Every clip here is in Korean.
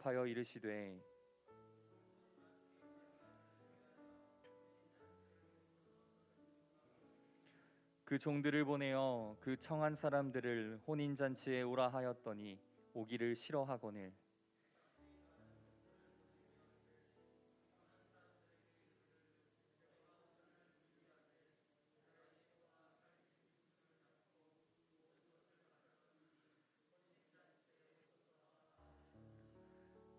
대답하여 이르시되 그 종들을 보내어 그 청한 사람들을 혼인잔치에 오라 하였더니 오기를 싫어하거늘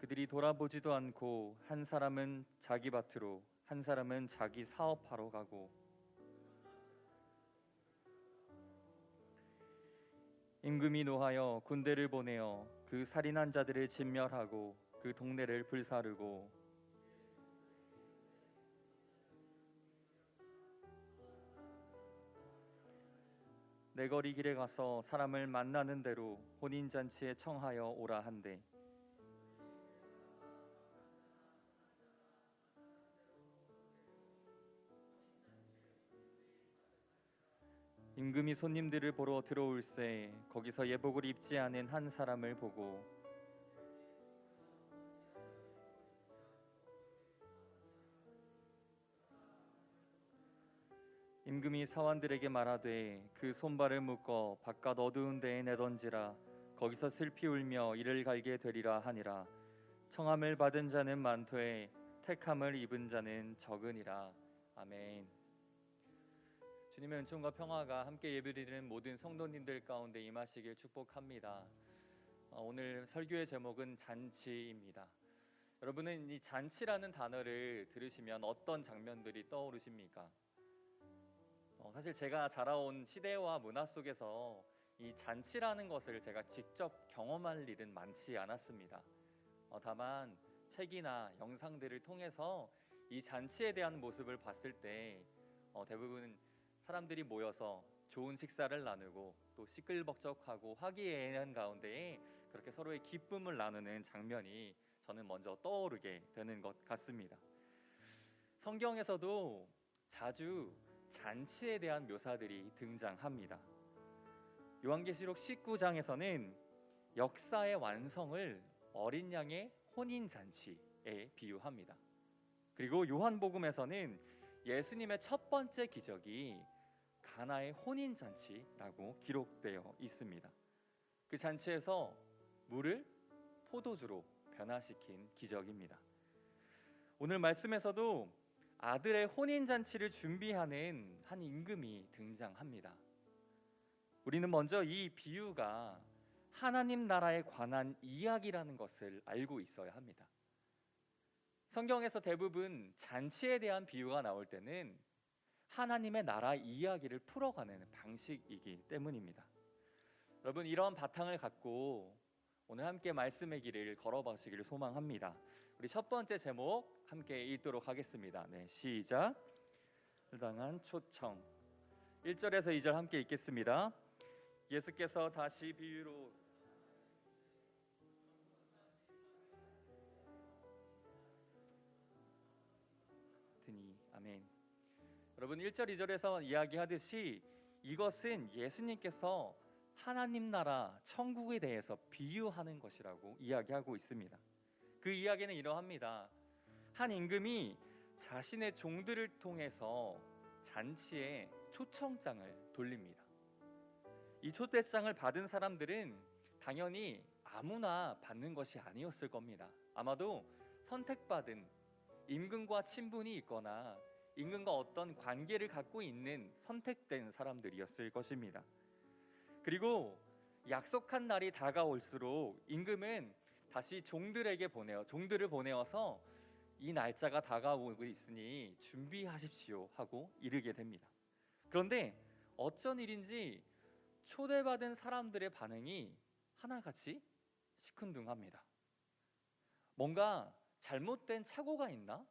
그들이 돌아보지도 않고 한 사람은 자기 밭으로 한 사람은 자기 사업하러 가고 임금이 노하여 군대를 보내어 그 살인한 자들을 진멸하고 그 동네를 불사르고 내거리 길에 가서 사람을 만나는 대로 혼인잔치에 청하여 오라 한대 임금이 손님들을 보러 들어올새 거기서 예복을 입지 않은 한 사람을 보고 임금이 사환들에게 말하되 그 손발을 묶어 바깥 어두운 데에 내던지라 거기서 슬피 울며 이를 갈게 되리라 하니라. 청함을 받은 자는 많되 택함을 입은 자는 적으니라. 아멘. 주님의 은총과 평화가 함께 예배드리는 모든 성도님들 가운데 임하시길 축복합니다. 오늘 설교의 제목은 잔치입니다. 여러분은 이 잔치라는 단어를 들으시면 어떤 장면들이 떠오르십니까? 사실 제가 자라온 시대와 문화 속에서 이 잔치라는 것을 제가 직접 경험할 일은 많지 않았습니다. 다만 책이나 영상들을 통해서 이 잔치에 대한 모습을 봤을 때 대부분 사람들이 모여서 좋은 식사를 나누고 또 시끌벅적하고 화기애애한 가운데에 그렇게 서로의 기쁨을 나누는 장면이 저는 먼저 떠오르게 되는 것 같습니다. 성경에서도 자주 잔치에 대한 묘사들이 등장합니다. 요한계시록 19장에서는 역사의 완성을 어린 양의 혼인잔치에 비유합니다. 그리고 요한복음에서는 예수님의 첫 번째 기적이 가나의 혼인잔치라고 기록되어 있습니다. 그 잔치에서 물을 포도주로 변화시킨 기적입니다. 오늘 말씀에서도 아들의 혼인잔치를 준비하는 한 임금이 등장합니다. 우리는 먼저 이 비유가 하나님 나라에 관한 이야기라는 것을 알고 있어야 합니다. 성경에서 대부분 잔치에 대한 비유가 나올 때는 하나님의 나라 이야기를 풀어가는 방식이기 때문입니다. 여러분, 이런 바탕을 갖고 오늘 함께 말씀의 길을 걸어보시기를 소망합니다. 우리 첫 번째 제목 함께 읽도록 하겠습니다. 시작. 당한 초청. 1절에서 2절 함께 읽겠습니다. 예수께서 다시 비유로 드니. 아멘. 여러분, 1절 2절에서 이야기하듯이 이것은 예수님께서 하나님 나라 천국에 대해서 비유하는 것이라고 이야기하고 있습니다. 그 이야기는 이러합니다. 한 임금이 자신의 종들을 통해서 잔치에 초청장을 돌립니다. 이 초대장을 받은 사람들은 당연히 아무나 받는 것이 아니었을 겁니다. 아마도 선택받은 임금과 친분이 있거나 임금과 어떤 관계를 갖고 있는 선택된 사람들이었을 것입니다. 그리고 약속한 날이 다가올수록 임금은 다시 종들을 보내어서 이 날짜가 다가오고 있으니 준비하십시오 하고 이르게 됩니다. 그런데 어쩐 일인지 초대받은 사람들의 반응이 하나같이 시큰둥합니다. 뭔가 잘못된 착오가 있나?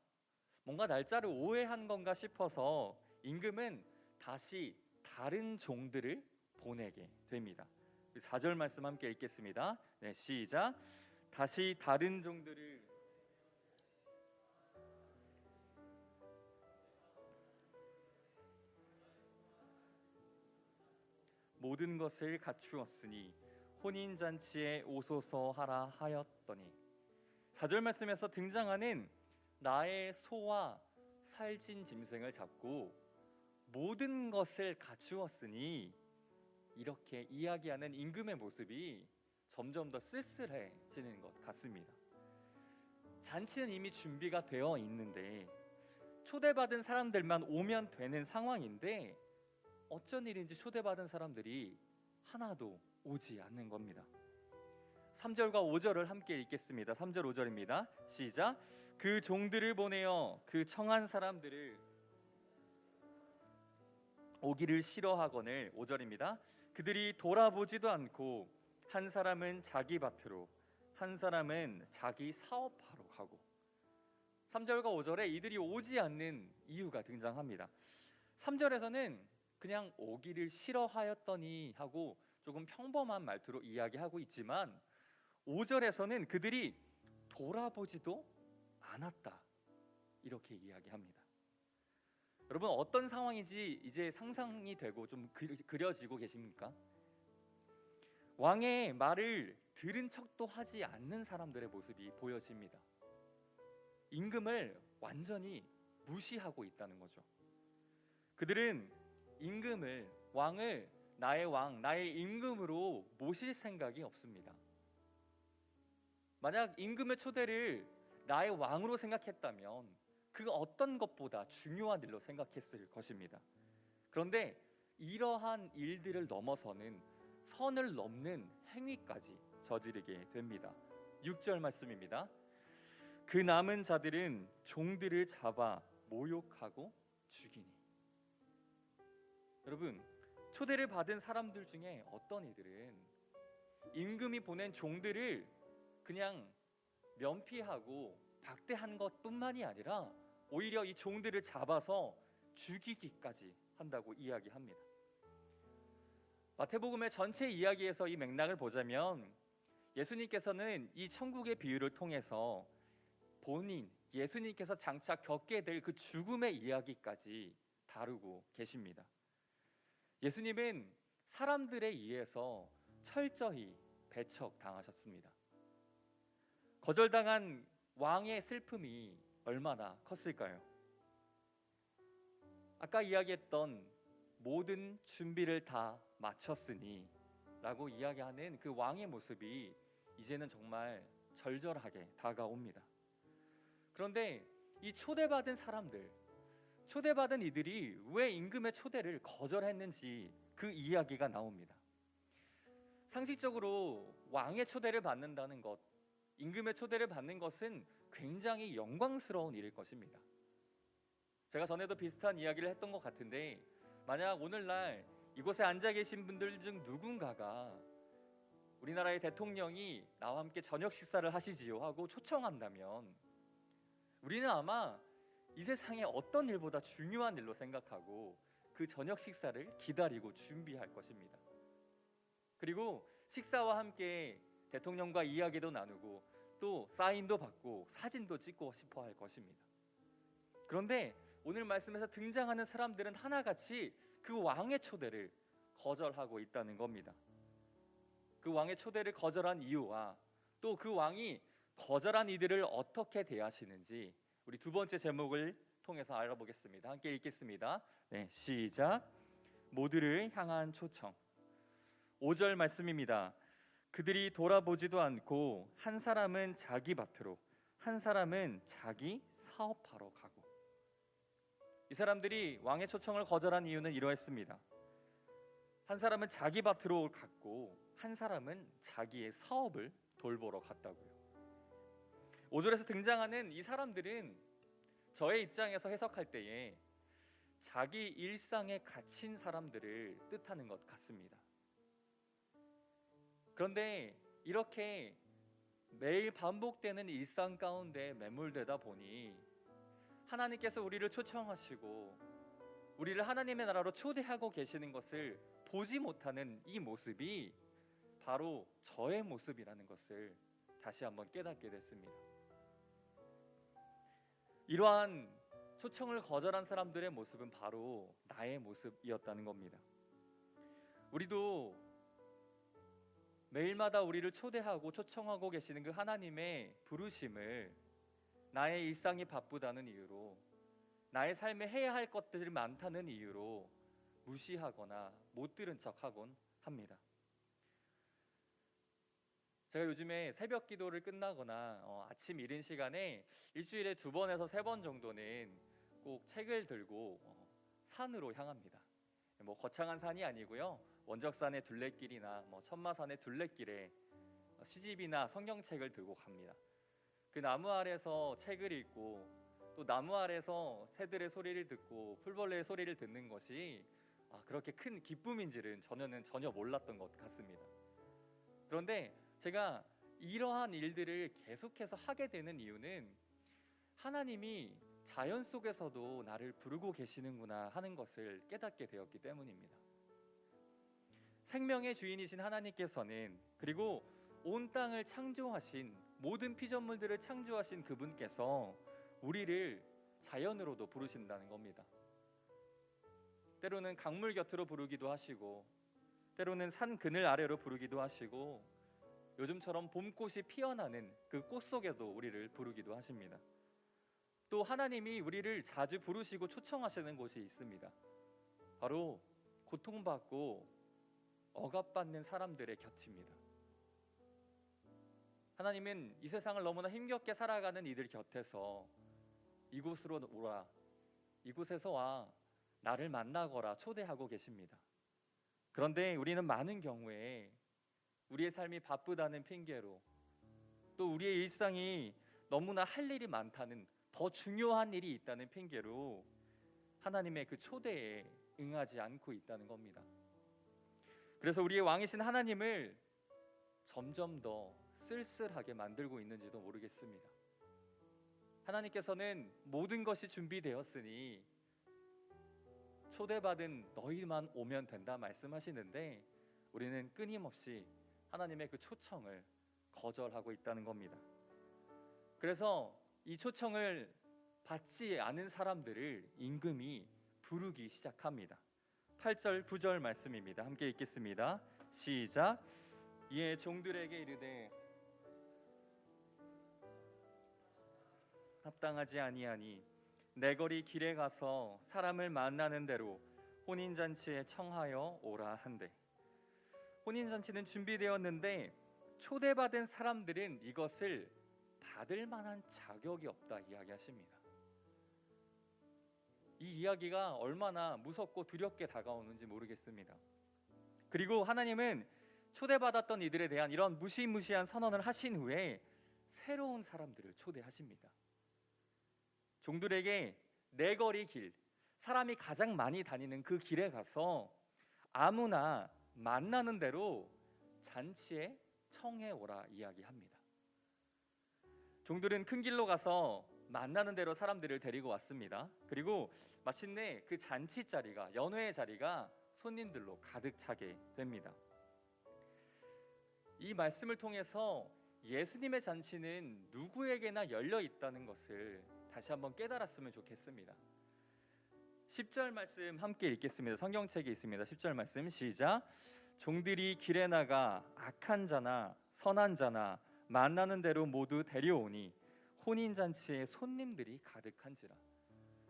뭔가 날짜를 오해한 건가 싶어서 임금은 다시 다른 종들을 보내게 됩니다. 4절 말씀 함께 읽겠습니다. 시작. 다시 다른 종들을 모든 것을 갖추었으니 혼인잔치에 오소서 하라 하였더니. 4절 말씀에서 등장하는 나의 소와 살찐 짐승을 잡고 모든 것을 갖추었으니, 이렇게 이야기하는 임금의 모습이 점점 더 쓸쓸해지는 것 같습니다. 잔치는 이미 준비가 되어 있는데 초대받은 사람들만 오면 되는 상황인데 어쩐 일인지 초대받은 사람들이 하나도 오지 않는 겁니다. 3절과 5절을 함께 읽겠습니다. 3절 5절입니다. 시작. 그 종들을 보내어 그 청한 사람들을 오기를 싫어하거늘. 5절입니다. 그들이 돌아보지도 않고 한 사람은 자기 밭으로 한 사람은 자기 사업하러 가고. 3절과 5절에 이들이 오지 않는 이유가 등장합니다. 3절에서는 그냥 오기를 싫어하였더니 하고 조금 평범한 말투로 이야기하고 있지만 5절에서는 그들이 돌아보지도 않았다, 이렇게 이야기합니다. 여러분, 어떤 상황인지 이제 상상이 되고 좀 그려지고 계십니까? 왕의 말을 들은 척도 하지 않는 사람들의 모습이 보여집니다. 임금을 완전히 무시하고 있다는 거죠. 그들은 임금을, 왕을 나의 왕, 나의 임금으로 모실 생각이 없습니다. 만약 임금의 초대를 나의 왕으로 생각했다면 그 어떤 것보다 중요한 일로 생각했을 것입니다. 그런데 이러한 일들을 넘어서는 선을 넘는 행위까지 저지르게 됩니다. 6절 말씀입니다. 그 남은 자들은 종들을 잡아 모욕하고 죽이니. 여러분, 초대를 받은 사람들 중에 어떤 이들은 임금이 보낸 종들을 그냥 면피하고 박대한 것뿐만이 아니라 오히려 이 종들을 잡아서 죽이기까지 한다고 이야기합니다. 마태복음의 전체 이야기에서 이 맥락을 보자면 예수님께서는 이 천국의 비유를 통해서 본인, 예수님께서 장차 겪게 될 그 죽음의 이야기까지 다루고 계십니다. 예수님은 사람들에 의해서 철저히 배척당하셨습니다. 거절당한 왕의 슬픔이 얼마나 컸을까요? 아까 이야기했던 모든 준비를 다 마쳤으니 라고 이야기하는 그 왕의 모습이 이제는 정말 절절하게 다가옵니다. 그런데 이 초대받은 사람들, 초대받은 이들이 왜 임금의 초대를 거절했는지 그 이야기가 나옵니다. 상식적으로 왕의 초대를 받는다는 것, 임금의 초대를 받는 것은 굉장히 영광스러운 일일 것입니다. 제가 전에도 비슷한 이야기를 했던 것 같은데, 만약 오늘날 이곳에 앉아 계신 분들 중 누군가가 우리나라의 대통령이 나와 함께 저녁 식사를 하시지요 하고 초청한다면 우리는 아마 이 세상에 어떤 일보다 중요한 일로 생각하고 그 저녁 식사를 기다리고 준비할 것입니다. 그리고 식사와 함께 대통령과 이야기도 나누고 또 사인도 받고 사진도 찍고 싶어 할 것입니다. 그런데 오늘 말씀에서 등장하는 사람들은 하나같이 그 왕의 초대를 거절하고 있다는 겁니다. 그 왕의 초대를 거절한 이유와 또 그 왕이 거절한 이들을 어떻게 대하시는지 우리 두 번째 제목을 통해서 알아보겠습니다. 함께 읽겠습니다. 네, 시작. 모두를 향한 초청. 5절 말씀입니다. 그들이 돌아보지도 않고 한 사람은 자기 밭으로 한 사람은 자기 사업하러 가고. 이 사람들이 왕의 초청을 거절한 이유는 이러했습니다. 한 사람은 자기 밭으로 갔고 한 사람은 자기의 사업을 돌보러 갔다고요. 5절에서 등장하는 이 사람들은 저의 입장에서 해석할 때에 자기 일상에 갇힌 사람들을 뜻하는 것 같습니다. 그런데 이렇게 매일 반복되는 일상 가운데 매몰되다 보니 하나님께서 우리를 초청하시고 우리를 하나님의 나라로 초대하고 계시는 것을 보지 못하는 이 모습이 바로 저의 모습이라는 것을 다시 한번 깨닫게 됐습니다. 이러한 초청을 거절한 사람들의 모습은 바로 나의 모습이었다는 겁니다. 우리도 매일마다 우리를 초대하고 초청하고 계시는 그 하나님의 부르심을 나의 일상이 바쁘다는 이유로, 나의 삶에 해야 할 것들이 많다는 이유로 무시하거나 못 들은 척하곤 합니다. 제가 요즘에 새벽 기도를 끝나거나 아침 이른 시간에 일주일에 2번에서 3번 정도는 꼭 책을 들고 산으로 향합니다. 뭐 거창한 산이 아니고요, 원적산의 둘레길이나 천마산의 둘레길에 시집이나 성경책을 들고 갑니다. 그 나무 아래서 책을 읽고 또 나무 아래서 새들의 소리를 듣고 풀벌레의 소리를 듣는 것이 그렇게 큰 기쁨인지는 전혀 몰랐던 것 같습니다. 그런데 제가 이러한 일들을 계속해서 하게 되는 이유는 하나님이 자연 속에서도 나를 부르고 계시는구나 하는 것을 깨닫게 되었기 때문입니다. 생명의 주인이신 하나님께서는, 그리고 온 땅을 창조하신, 모든 피조물들을 창조하신 그분께서 우리를 자연으로도 부르신다는 겁니다. 때로는 강물 곁으로 부르기도 하시고, 때로는 산 그늘 아래로 부르기도 하시고, 요즘처럼 봄꽃이 피어나는 그 꽃 속에도 우리를 부르기도 하십니다. 또 하나님이 우리를 자주 부르시고 초청하시는 곳이 있습니다. 바로 고통받고 억압받는 사람들의 곁입니다. 하나님은 이 세상을 너무나 힘겹게 살아가는 이들 곁에서 이곳으로 오라, 이곳에서 와, 나를 만나거라 초대하고 계십니다. 그런데 우리는 많은 경우에 우리의 삶이 바쁘다는 핑계로, 또 우리의 일상이 너무나 할 일이 많다는, 더 중요한 일이 있다는 핑계로 하나님의 그 초대에 응하지 않고 있다는 겁니다. 그래서 우리의 왕이신 하나님을 점점 더 쓸쓸하게 만들고 있는지도 모르겠습니다. 하나님께서는 모든 것이 준비되었으니 초대받은 너희만 오면 된다 말씀하시는데, 우리는 끊임없이 하나님의 그 초청을 거절하고 있다는 겁니다. 그래서 이 초청을 받지 않은 사람들을 임금이 부르기 시작합니다. 8절 9절 말씀입니다. 함께 읽겠습니다. 시작. 이에 종들에게 이르되 합당하지 아니하니 내 거리 길에 가서 사람을 만나는 대로 혼인잔치에 청하여 오라 한대. 혼인잔치는 준비되었는데 초대받은 사람들은 이것을 받을 만한 자격이 없다 이야기하십니다. 이 이야기가 얼마나 무섭고 두렵게 다가오는지 모르겠습니다. 그리고 하나님은 초대받았던 이들에 대한 이런 무시무시한 선언을 하신 후에 새로운 사람들을 초대하십니다. 종들에게 내 거리 길, 사람이 가장 많이 다니는 그 길에 가서 아무나 만나는 대로 잔치에 청해 오라 이야기합니다. 종들은 큰 길로 가서 만나는 대로 사람들을 데리고 왔습니다. 그리고 마침내 그 잔치 자리가, 연회의 자리가 손님들로 가득 차게 됩니다. 이 말씀을 통해서 예수님의 잔치는 누구에게나 열려 있다는 것을 다시 한번 깨달았으면 좋겠습니다. 10절 말씀 함께 읽겠습니다. 성경책에 있습니다. 10절 말씀 시작. 종들이 길에 나가 악한 자나 선한 자나 만나는 대로 모두 데려오니 혼인잔치에 손님들이 가득한지라.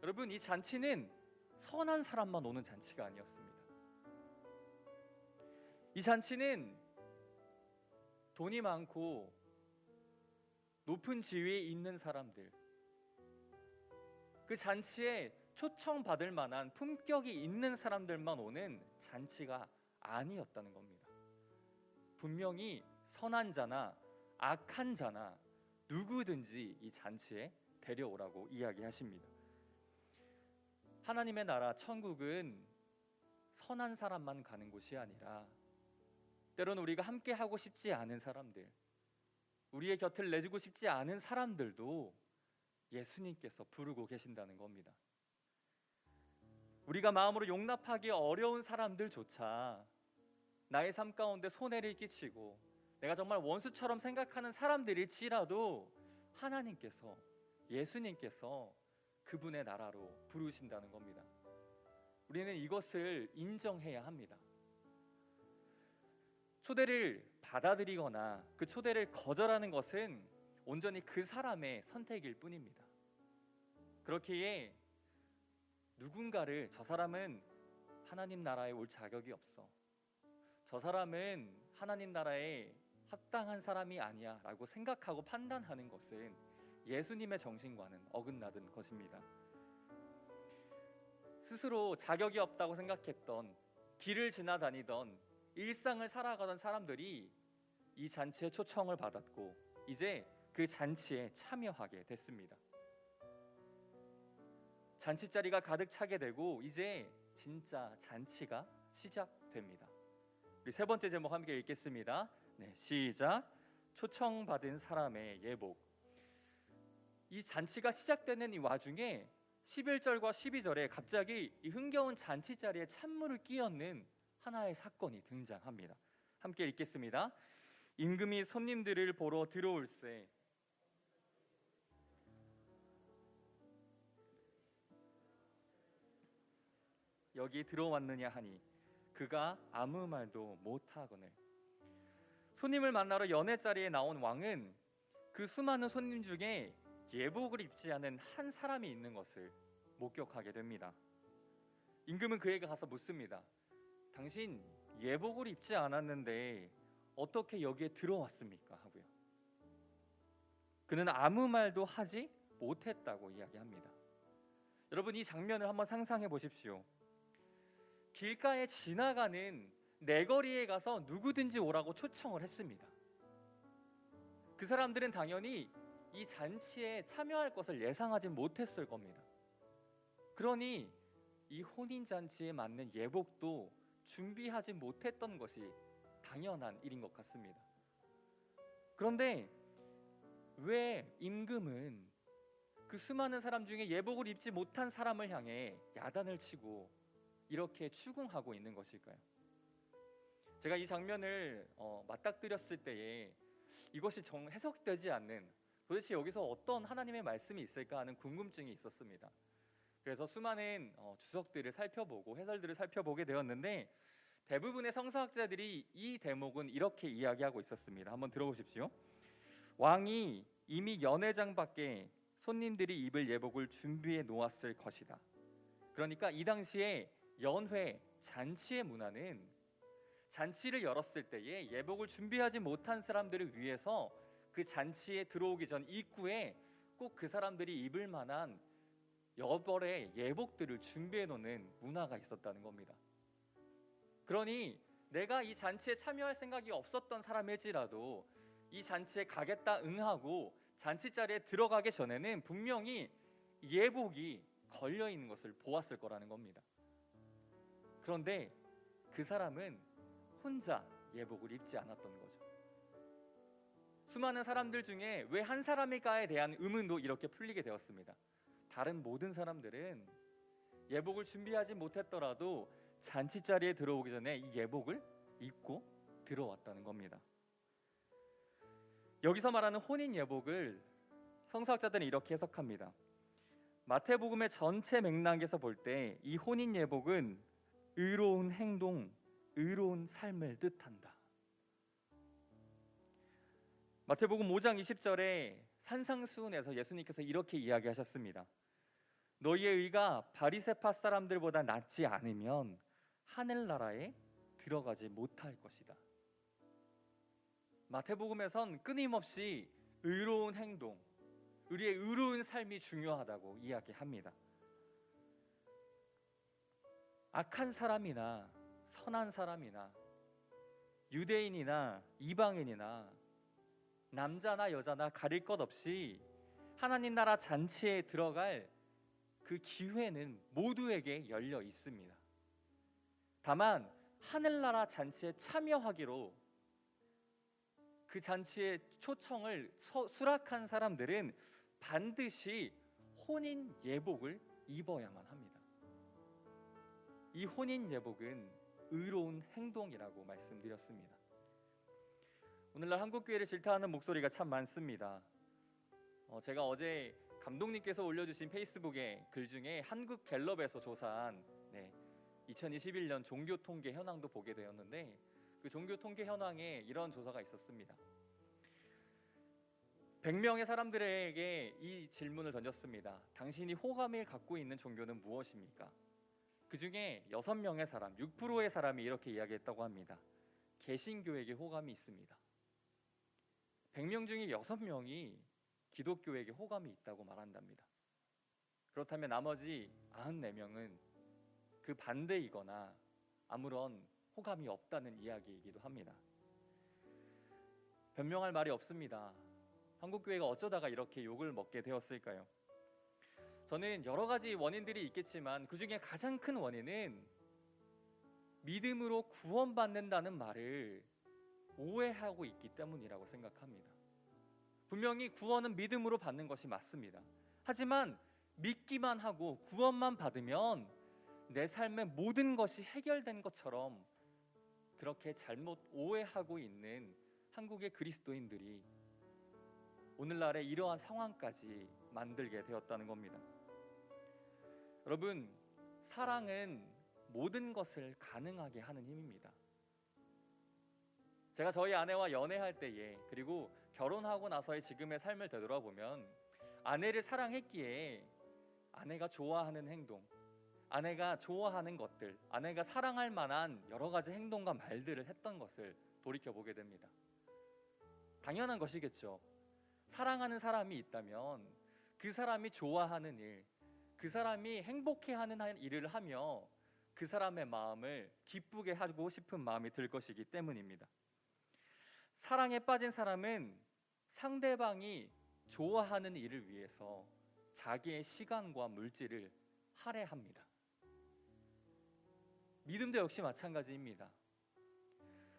여러분, 이 잔치는 선한 사람만 오는 잔치가 아니었습니다. 이 잔치는 돈이 많고 높은 지위에 있는 사람들, 그 잔치에 초청받을 만한 품격이 있는 사람들만 오는 잔치가 아니었다는 겁니다. 분명히 선한 자나 악한 자나 누구든지 이 잔치에 데려오라고 이야기하십니다. 하나님의 나라 천국은 선한 사람만 가는 곳이 아니라 때로는 우리가 함께 하고 싶지 않은 사람들, 우리의 곁을 내주고 싶지 않은 사람들도 예수님께서 부르고 계신다는 겁니다. 우리가 마음으로 용납하기 어려운 사람들조차, 나의 삶 가운데 손해를 끼치고 내가 정말 원수처럼 생각하는 사람들일지라도 하나님께서, 예수님께서 그분의 나라로 부르신다는 겁니다. 우리는 이것을 인정해야 합니다. 초대를 받아들이거나 그 초대를 거절하는 것은 온전히 그 사람의 선택일 뿐입니다. 그렇기에 누군가를 저 사람은 하나님 나라에 올 자격이 없어, 저 사람은 하나님 나라에 합당한 사람이 아니야 라고 생각하고 판단하는 것은 예수님의 정신과는 어긋나는 것입니다. 스스로 자격이 없다고 생각했던, 길을 지나다니던, 일상을 살아가던 사람들이 이 잔치에 초청을 받았고 이제 그 잔치에 참여하게 됐습니다. 잔치 자리가 가득 차게 되고 이제 진짜 잔치가 시작됩니다. 우리 세 번째 제목 함께 읽겠습니다. 네, 시작. 초청받은 사람의 예복. 이 잔치가 시작되는 이 와중에 11절과 12절에 갑자기 이 흥겨운 잔치 자리에 찬물을 끼얹는 하나의 사건이 등장합니다. 함께 읽겠습니다. 임금이 손님들을 보러 들어올세 여기 들어왔느냐 하니 그가 아무 말도 못하거늘. 손님을 만나러 연회 자리에 나온 왕은 그 수많은 손님 중에 예복을 입지 않은 한 사람이 있는 것을 목격하게 됩니다. 임금은 그에게 가서 묻습니다. 당신 예복을 입지 않았는데 어떻게 여기에 들어왔습니까? 하고요. 그는 아무 말도 하지 못했다고 이야기합니다. 여러분, 이 장면을 한번 상상해 보십시오. 길가에 지나가는 내거리에 가서 누구든지 오라고 초청을 했습니다. 그 사람들은 당연히 이 잔치에 참여할 것을 예상하지 못했을 겁니다. 그러니 이 혼인잔치에 맞는 예복도 준비하지 못했던 것이 당연한 일인 것 같습니다. 그런데 왜 임금은 그 수많은 사람 중에 예복을 입지 못한 사람을 향해 야단을 치고 이렇게 추궁하고 있는 것일까요? 제가 이 장면을 맞닥뜨렸을 때에 이것이 해석되지 않는, 도대체 여기서 어떤 하나님의 말씀이 있을까 하는 궁금증이 있었습니다. 그래서 수많은 주석들을 살펴보고 해설들을 살펴보게 되었는데 대부분의 성서학자들이 이 대목은 이렇게 이야기하고 있었습니다. 한번 들어보십시오. 왕이 이미 연회장 밖에 손님들이 입을 예복을 준비해 놓았을 것이다. 그러니까 이 당시에 연회, 잔치의 문화는 잔치를 열었을 때에 예복을 준비하지 못한 사람들을 위해서 그 잔치에 들어오기 전 입구에 꼭 그 사람들이 입을 만한 여벌의 예복들을 준비해 놓는 문화가 있었다는 겁니다. 그러니 내가 이 잔치에 참여할 생각이 없었던 사람일지라도 이 잔치에 가겠다 응하고 잔치 자리에 들어가기 전에는 분명히 예복이 걸려 있는 것을 보았을 거라는 겁니다. 그런데 그 사람은 혼자 예복을 입지 않았던 거죠. 수많은 사람들 중에 왜 한 사람일까에 대한 의문도 이렇게 풀리게 되었습니다. 다른 모든 사람들은 예복을 준비하지 못했더라도 잔치 자리에 들어오기 전에 이 예복을 입고 들어왔다는 겁니다. 여기서 말하는 혼인 예복을 성서학자들은 이렇게 해석합니다. 마태복음의 전체 맥락에서 볼 때 이 혼인 예복은 의로운 행동, 의로운 삶을 뜻한다. 마태복음 5장 20절에 산상수훈에서 예수님께서 이렇게 이야기하셨습니다. 너희의 의가 바리새파 사람들보다 낫지 않으면 하늘나라에 들어가지 못할 것이다. 마태복음에선 끊임없이 의로운 행동, 우리의 의로운 삶이 중요하다고 이야기합니다. 악한 사람이나 선한 사람이나 유대인이나 이방인이나 남자나 여자나 가릴 것 없이 하나님 나라 잔치에 들어갈 그 기회는 모두에게 열려 있습니다. 다만 하늘나라 잔치에 참여하기로 그 잔치에 초청을 수락한 사람들은 반드시 혼인 예복을 입어야만 합니다. 이 혼인 예복은 의로운 행동이라고 말씀드렸습니다. 오늘날 한국교회를 질타하는 목소리가 참 많습니다. 제가 어제 감독님께서 올려주신 페이스북에 글 중에 한국갤럽에서 조사한 2021년 종교통계 현황도 보게 되었는데, 그 종교 통계 현황에 이런 조사가 있었습니다. 100명의 사람들에게 이 질문을 던졌습니다. 당신이 호감을 갖고 있는 종교는 무엇입니까? 그 중에 6명의 사람, 6%의 사람이 이렇게 이야기했다고 합니다. 개신교에게 호감이 있습니다. 100명 중에 6명이 기독교에게 호감이 있다고 말한답니다. 그렇다면 나머지 94명은 그 반대이거나 아무런 호감이 없다는 이야기이기도 합니다. 변명할 말이 없습니다. 한국교회가 어쩌다가 이렇게 욕을 먹게 되었을까요? 저는 여러 가지 원인들이 있겠지만 그 중에 가장 큰 원인은 믿음으로 구원받는다는 말을 오해하고 있기 때문이라고 생각합니다. 분명히 구원은 믿음으로 받는 것이 맞습니다. 하지만 믿기만 하고 구원만 받으면 내 삶의 모든 것이 해결된 것처럼 그렇게 잘못 오해하고 있는 한국의 그리스도인들이 오늘날의 이러한 상황까지 만들게 되었다는 겁니다. 여러분, 사랑은 모든 것을 가능하게 하는 힘입니다. 제가 저희 아내와 연애할 때에, 그리고 결혼하고 나서의 지금의 삶을 되돌아보면 아내를 사랑했기에 아내가 좋아하는 행동, 아내가 좋아하는 것들, 아내가 사랑할 만한 여러 가지 행동과 말들을 했던 것을 돌이켜보게 됩니다. 당연한 것이겠죠. 사랑하는 사람이 있다면 그 사람이 좋아하는 일, 그 사람이 행복해하는 일을 하며 그 사람의 마음을 기쁘게 하고 싶은 마음이 들 것이기 때문입니다. 사랑에 빠진 사람은 상대방이 좋아하는 일을 위해서 자기의 시간과 물질을 할애합니다. 믿음도 역시 마찬가지입니다.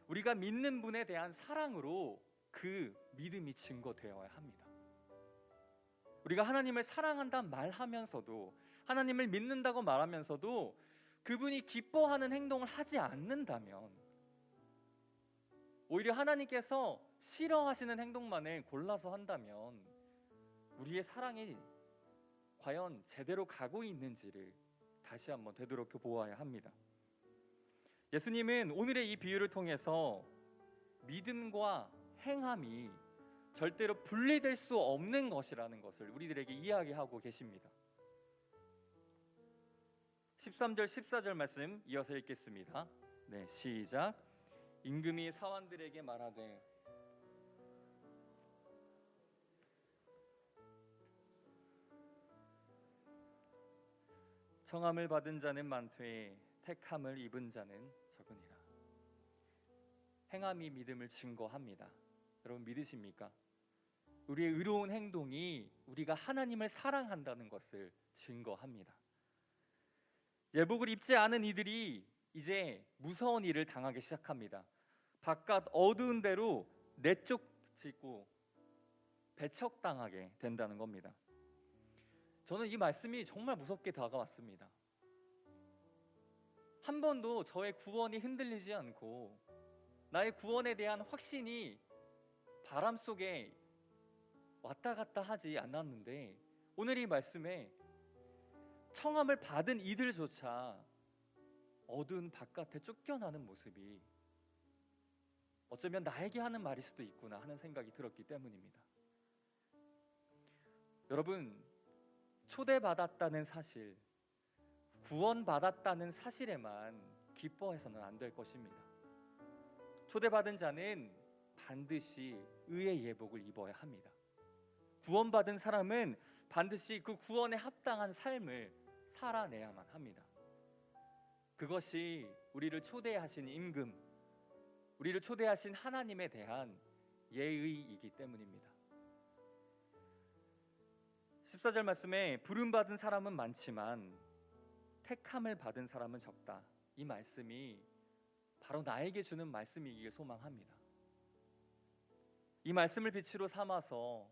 우리가 믿는 분에 대한 사랑으로 그 믿음이 증거되어야 합니다. 우리가 하나님을 사랑한다 말하면서도, 하나님을 믿는다고 말하면서도 그분이 기뻐하는 행동을 하지 않는다면, 오히려 하나님께서 싫어하시는 행동만을 골라서 한다면 우리의 사랑이 과연 제대로 가고 있는지를 다시 한번 되돌아켜 보아야 합니다. 예수님은 오늘의 이 비유를 통해서 믿음과 행함이 절대로 분리될 수 없는 것이라는 것을 우리들에게 이야기하고 계십니다. 13절 14절 말씀 이어서 읽겠습니다. 네, 시작. 임금이 사환들에게 말하되 청함을 받은 자는 많되 택함을 입은 자는 적으니라. 행함이 믿음을 증거합니다. 여러분 믿으십니까? 우리의 의로운 행동이 우리가 하나님을 사랑한다는 것을 증거합니다. 예복을 입지 않은 이들이 이제 무서운 일을 당하기 시작합니다. 바깥 어두운 데로 내쫓고 배척당하게 된다는 겁니다. 저는 이 말씀이 정말 무섭게 다가왔습니다. 한 번도 저의 구원이 흔들리지 않고 나의 구원에 대한 확신이 바람 속에 왔다 갔다 하지 않았는데, 오늘 이 말씀에 청함을 받은 이들조차 어두운 바깥에 쫓겨나는 모습이 어쩌면 나에게 하는 말일 수도 있구나 하는 생각이 들었기 때문입니다. 여러분, 초대받았다는 사실, 구원받았다는 사실에만 기뻐해서는 안 될 것입니다. 초대받은 자는 반드시 의의 예복을 입어야 합니다. 구원받은 사람은 반드시 그 구원에 합당한 삶을 살아내야만 합니다. 그것이 우리를 초대하신 임금, 우리를 초대하신 하나님에 대한 예의이기 때문입니다. 14절 말씀에 부름받은 사람은 많지만 택함을 받은 사람은 적다. 이 말씀이 바로 나에게 주는 말씀이기를 소망합니다. 이 말씀을 빛으로 삼아서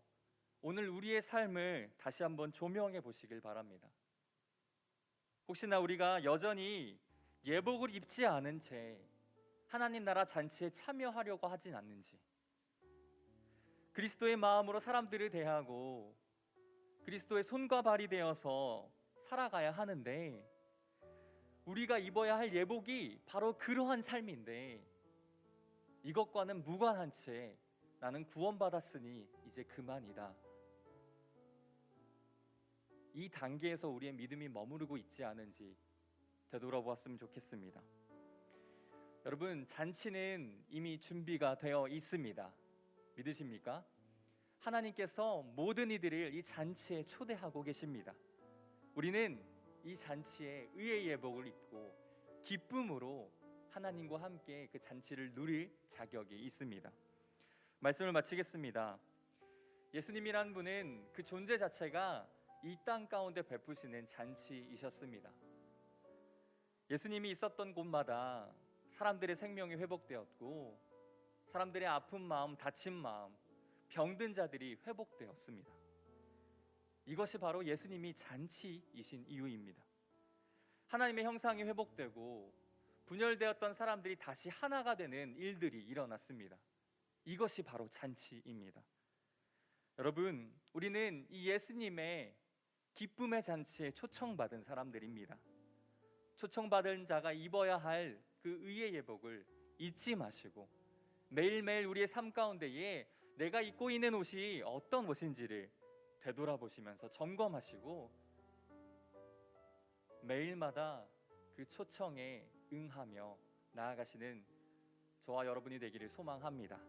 오늘 우리의 삶을 다시 한번 조명해 보시길 바랍니다. 혹시나 우리가 여전히 예복을 입지 않은 채 하나님 나라 잔치에 참여하려고 하진 않는지, 그리스도의 마음으로 사람들을 대하고 그리스도의 손과 발이 되어서 살아가야 하는데, 우리가 입어야 할 예복이 바로 그러한 삶인데 이것과는 무관한 채 나는 구원받았으니 이제 그만이다. 이 단계에서 우리의 믿음이 머무르고 있지 않은지 되돌아보았으면 좋겠습니다. 여러분, 잔치는 이미 준비가 되어 있습니다. 믿으십니까? 하나님께서 모든 이들을 이 잔치에 초대하고 계십니다. 우리는 이 잔치에 의의 예복을 입고 기쁨으로 하나님과 함께 그 잔치를 누릴 자격이 있습니다. 말씀을 마치겠습니다. 예수님이란 분은 그 존재 자체가 이 땅 가운데 베푸시는 잔치이셨습니다. 예수님이 있었던 곳마다 사람들의 생명이 회복되었고, 사람들의 아픈 마음, 다친 마음, 병든 자들이 회복되었습니다. 이것이 바로 예수님이 잔치이신 이유입니다. 하나님의 형상이 회복되고 분열되었던 사람들이 다시 하나가 되는 일들이 일어났습니다. 이것이 바로 잔치입니다. 여러분, 우리는 이 예수님의 기쁨의 잔치에 초청받은 사람들입니다. 초청받은 자가 입어야 할 그 의의 예복을 잊지 마시고, 매일매일 우리의 삶 가운데에 내가 입고 있는 옷이 어떤 옷인지를 되돌아보시면서 점검하시고, 매일마다 그 초청에 응하며 나아가시는 저와 여러분이 되기를 소망합니다.